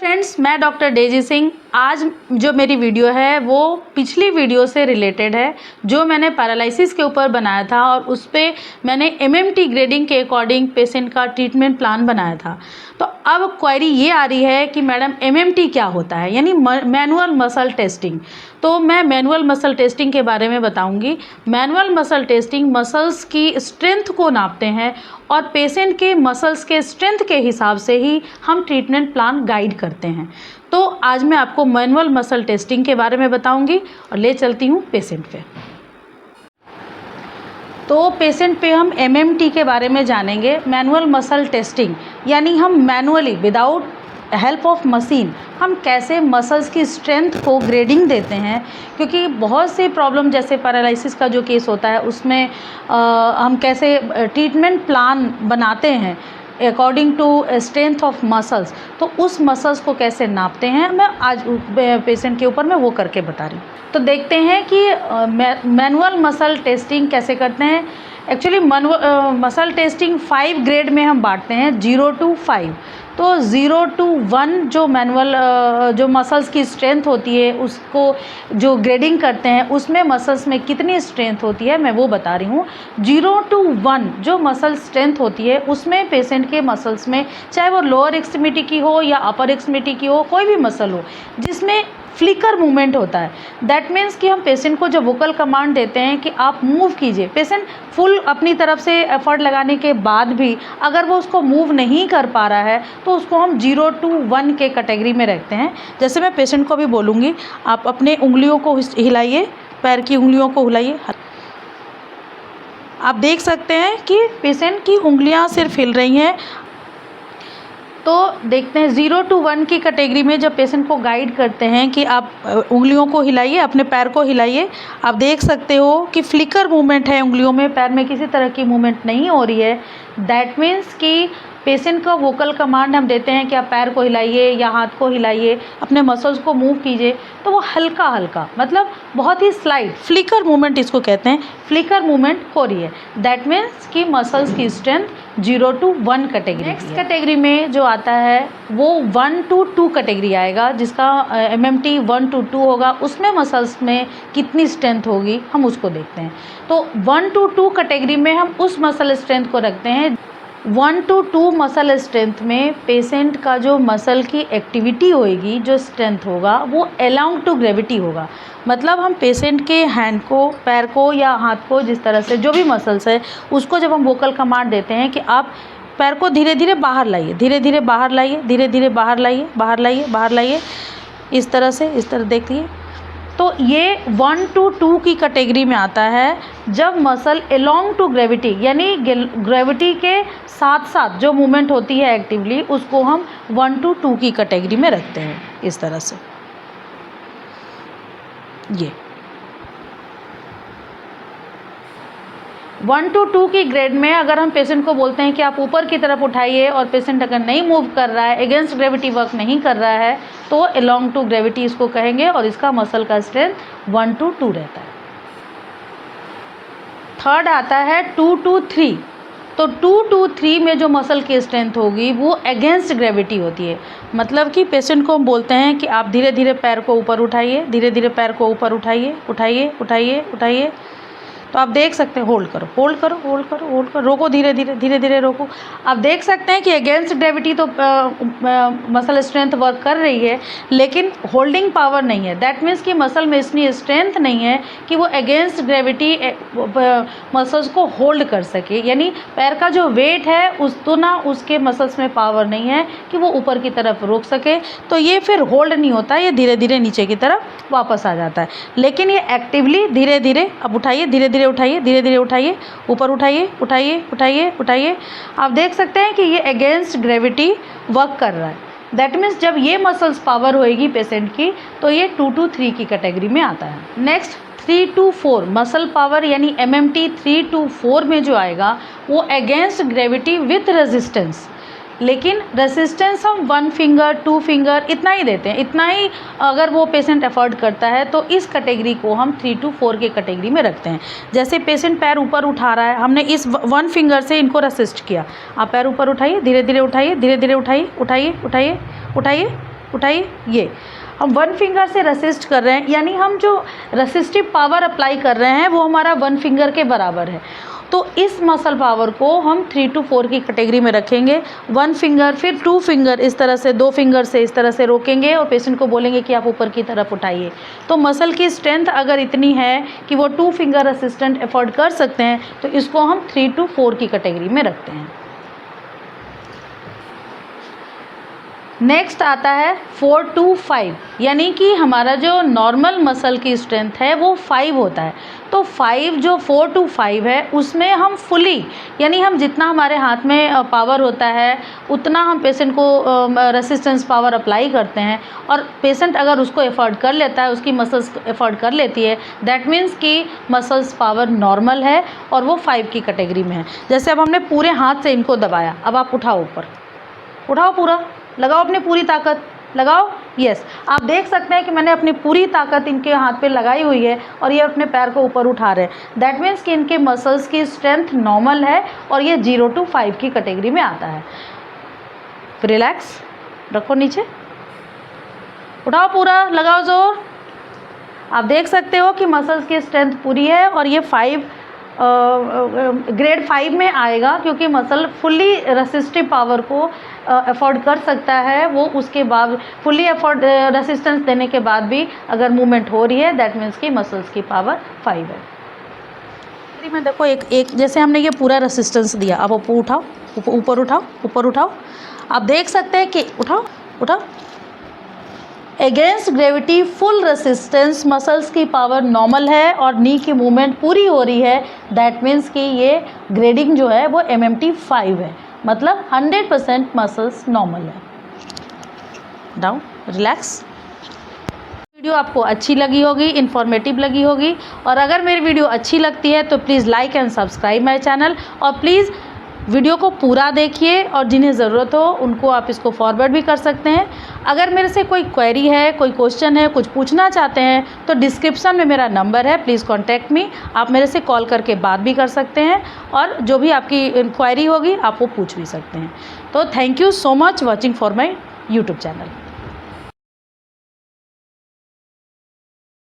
Friends, मैं doctor Daisy Singh. आज जो मेरी वीडियो है वो पिछली वीडियो से रिलेटेड है जो मैंने पैरालिसिस के ऊपर बनाया था और उस पर मैंने एमएमटी ग्रेडिंग के अकॉर्डिंग पेशेंट का ट्रीटमेंट प्लान बनाया था। तो अब क्वेरी ये आ रही है कि मैडम एमएमटी क्या होता है, यानी मैनुअल मसल टेस्टिंग। तो मैं मैनुअल मसल टेस्टिंग के बारे में बताऊंगी। मैनुअल मसल टेस्टिंग मसल्स की स्ट्रेंथ को नापते हैं और पेशेंट के मसल्स के स्ट्रेंथ के हिसाब से ही हम ट्रीटमेंट प्लान गाइड करते हैं। तो आज मैं आपको मैनुअल मसल टेस्टिंग के बारे में बताऊंगी और ले चलती हूँ पेशेंट पे। तो पेशेंट पे हम एमएमटी के बारे में जानेंगे। मैनुअल मसल टेस्टिंग यानी हम manually without help of machine हम कैसे मसल्स की स्ट्रेंथ को ग्रेडिंग देते हैं, क्योंकि बहुत से प्रॉब्लम जैसे पैरालिसिस का जो केस होता है उसमें हम कैसे ट्रीटमेंट प्लान बनाते हैं according to strength of muscles. तो उस मसल्स को कैसे नापते हैं मैं आज पेशेंट के ऊपर मैं वो करके बता रही हूँ। तो देखते हैं कि मैनुअल मसल टेस्टिंग कैसे करते हैं। एक्चुअली मसल टेस्टिंग 5 ग्रेड में हम बांटते हैं, 0 to 5। तो 0 to 1 जो मैनुअल जो मसल्स की स्ट्रेंथ होती है उसको जो ग्रेडिंग करते हैं उसमें मसल्स में कितनी स्ट्रेंथ होती है मैं वो बता रही हूँ। 0 to 1 जो मसल स्ट्रेंथ होती है उसमें पेशेंट के मसल्स में, चाहे वो लोअर एक्सट्रीमिटी की हो या अपर एक्सट्रीमिटी की हो, कोई भी मसल हो जिसमें फ्लिकर मूवमेंट होता है। दैट मीन्स कि हम पेशेंट को जब वोकल कमांड देते हैं कि आप मूव कीजिए, पेशेंट फुल अपनी तरफ से एफर्ट लगाने के बाद भी अगर वो उसको मूव नहीं कर पा रहा है तो उसको हम 0 to 1 के कैटेगरी में रखते हैं। जैसे मैं पेशेंट को भी बोलूँगी, आप अपने उंगलियों को हिलाइए, पैर की उंगलियों को हिलाइए। आप देख सकते हैं कि पेशेंट की उंगलियां सिर्फ हिल रही हैं। तो देखते हैं 0 to 1 की कैटेगरी में जब पेशेंट को गाइड करते हैं कि आप उंगलियों को हिलाइए, अपने पैर को हिलाइए। आप देख सकते हो कि फ्लिकर मूवमेंट है उंगलियों में, पैर में किसी तरह की मूवमेंट नहीं हो रही है। दैट मीन्स कि पेशेंट का वोकल कमांड हम देते हैं कि आप पैर को हिलाइए या हाथ को हिलाइए, अपने मसल्स को मूव कीजिए, तो वो हल्का हल्का मतलब बहुत ही स्लाइड फ्लिकर मूवमेंट इसको कहते हैं, फ्लिकर मूवमेंट हो रही है। दैट मीन्स कि मसल्स की strength 0 to 1 category. Next category में जो आता है वो 1 to 2 कैटेगरी आएगा, जिसका एमएमटी 1 to 2 होगा। उसमें मसल्स में कितनी स्ट्रेंथ होगी हम उसको देखते हैं। तो 1 to 2 कैटेगरी में हम उस मसल स्ट्रेंथ को रखते हैं। 1 to 2 मसल स्ट्रेंथ में पेशेंट का जो मसल की एक्टिविटी होएगी, जो स्ट्रेंथ होगा वो अलोंग टू ग्रेविटी होगा। मतलब हम पेशेंट के हैंड को, पैर को या हाथ को, जिस तरह से जो भी मसल्स है उसको जब हम वोकल कमांड देते हैं कि आप पैर को धीरे धीरे बाहर लाइए, धीरे धीरे बाहर लाइए, धीरे धीरे बाहर लाइए, बाहर लाइए, बाहर लाइए, इस तरह से, इस तरह देखिए। तो ये 1 to 2 की कैटेगरी में आता है जब मसल अलोंग टू ग्रेविटी यानी ग्रेविटी के साथ साथ जो मूवमेंट होती है एक्टिवली, उसको हम 1 to 2 की कैटेगरी में रखते हैं। इस तरह से ये 1 to 2 की ग्रेड में अगर हम पेशेंट को बोलते हैं कि आप ऊपर की तरफ उठाइए और पेशेंट अगर नहीं मूव कर रहा है, अगेंस्ट ग्रेविटी वर्क नहीं कर रहा है, तो अलोंग टू ग्रेविटी इसको कहेंगे और इसका मसल का स्ट्रेंथ 1 to 2 रहता है। थर्ड आता है 2 to 3। तो 2 to 3 में जो मसल की स्ट्रेंथ होगी वो अगेंस्ट ग्रेविटी होती है। मतलब कि पेशेंट को हम बोलते हैं कि आप धीरे धीरे पैर को ऊपर उठाइए, धीरे धीरे पैर को ऊपर उठाइए, उठाइए, उठाइए, उठाइए। तो आप देख सकते हैं, होल्ड करो, होल्ड करो, होल्ड करो, होल्ड करो, रोको, धीरे धीरे, धीरे धीरे रोको। आप देख सकते हैं कि अगेंस्ट ग्रेविटी तो मसल स्ट्रेंथ वर्क कर रही है, लेकिन होल्डिंग पावर नहीं है। दैट मीन्स कि मसल में इतनी स्ट्रेंथ नहीं है कि वो अगेंस्ट ग्रेविटी मसल्स को होल्ड कर सके। यानी पैर का जो वेट है उतना उसके मसल्स में पावर नहीं है कि वो ऊपर की तरफ रोक सके। तो ये फिर होल्ड नहीं होता, ये धीरे धीरे नीचे की तरफ वापस आ जाता है। लेकिन ये एक्टिवली धीरे धीरे, अब उठाइए, धीरे धीरे उठाइए, धीरे धीरे उठाइए, ऊपर उठाइए, उठाइए, उठाइए, उठाइए। आप देख सकते हैं कि ये अगेंस्ट ग्रेविटी वर्क कर रहा है। दैट मीन्स जब ये मसल्स पावर होएगी पेशेंट की तो ये 2 to 3 की कैटेगरी में आता है। नेक्स्ट 3 to 4 मसल पावर यानी एमएमटी 3 to 4 में जो आएगा वो अगेंस्ट ग्रेविटी विथ रेजिस्टेंस। लेकिन रेसिस्टेंस हम 1 फिंगर 2 फिंगर इतना ही देते हैं। इतना ही अगर वो पेशेंट अफोर्ड करता है तो इस कैटेगरी को हम 3 to 4 के कैटेगरी में रखते हैं। जैसे पेशेंट पैर ऊपर उठा रहा है, हमने इस 1 फिंगर से इनको रेसिस्ट किया। आप पैर ऊपर उठाइए, धीरे धीरे उठाइए, धीरे धीरे उठाइए, उठाइए, उठाइए, उठाइए, उठाइए, ये हम वन फिंगर से रेसिस्ट कर रहे हैं, यानी हम जो रेसिस्टिव पावर अप्लाई कर रहे हैं वो हमारा वन फिंगर के बराबर है। तो इस मसल पावर को हम 3 to 4 की कैटेगरी में रखेंगे। वन फिंगर, फिर 2 फिंगर, इस तरह से 2 फिंगर से इस तरह से रोकेंगे और पेशेंट को बोलेंगे कि आप ऊपर की तरफ उठाइए। तो मसल की स्ट्रेंथ अगर इतनी है कि वो 2 फिंगर असिस्टेंट एफोर्ड कर सकते हैं, तो इसको हम 3 to 4 की कैटेगरी में रखते हैं। नेक्स्ट आता है 4 to 5, यानी कि हमारा जो नॉर्मल मसल की स्ट्रेंथ है वो 5 होता है। तो 5 जो 4 to 5 है उसमें हम फुली, यानी हम जितना हमारे हाथ में पावर होता है उतना हम पेशेंट को रेसिस्टेंस पावर अप्लाई करते हैं, और पेशेंट अगर उसको एफोर्ड कर लेता है, उसकी मसल्स एफोर्ड कर लेती है, दैट मीन्स कि मसल्स पावर नॉर्मल है और वो 5 की कैटेगरी में है। जैसे अब हमने पूरे हाथ से इनको दबाया, अब आप उठाओ, ऊपर उठाओ, पूरा लगाओ, अपनी पूरी ताकत लगाओ। यस, आप देख सकते हैं कि मैंने अपनी पूरी ताकत इनके हाथ पे लगाई हुई है और ये अपने पैर को ऊपर उठा रहे हैं। दैट मीन्स कि इनके मसल्स की स्ट्रेंथ नॉर्मल है और ये 0 to 5 की कैटेगरी में आता है। रिलैक्स रखो, नीचे उठाओ, पूरा लगाओ जोर। आप देख सकते हो कि मसल्स की स्ट्रेंथ पूरी है और ये 5 ग्रेड 5 में आएगा, क्योंकि मसल फुल्ली रेसिस्टिव पावर को अफोर्ड कर सकता है। वो उसके बाद फुल्ली अफोर्ड रेसिस्टेंस देने के बाद भी अगर मूवमेंट हो रही है, दैट मीन्स कि मसल्स की पावर 5 है। में देखो, एक जैसे हमने ये पूरा रेसिस्टेंस दिया, अब ऊपर उठाओ, ऊपर उठाओ, ऊपर उठाओ। आप देख सकते हैं कि उठाओ उठाओ, against gravity full resistance, muscles की पावर नॉर्मल है और नी की मूवमेंट पूरी हो रही है। दैट मीन्स कि ये ग्रेडिंग जो है वो MMT 5 है, मतलब 100% मसल्स नॉर्मल है। Down, relax. वीडियो आपको अच्छी लगी होगी, इन्फॉर्मेटिव लगी होगी, और अगर मेरी वीडियो अच्छी लगती है तो please like and subscribe my channel, और प्लीज़ वीडियो को पूरा देखिए और जिन्हें ज़रूरत हो उनको आप इसको फॉरवर्ड भी कर सकते हैं। अगर मेरे से कोई क्वेरी है, कोई क्वेश्चन है, कुछ पूछना चाहते हैं तो डिस्क्रिप्शन में मेरा नंबर है, प्लीज़ कॉन्टैक्ट मी। आप मेरे से कॉल करके बात भी कर सकते हैं और जो भी आपकी इंक्वायरी होगी आप वो पूछ भी सकते हैं। तो thank you so much watching for my YouTube channel.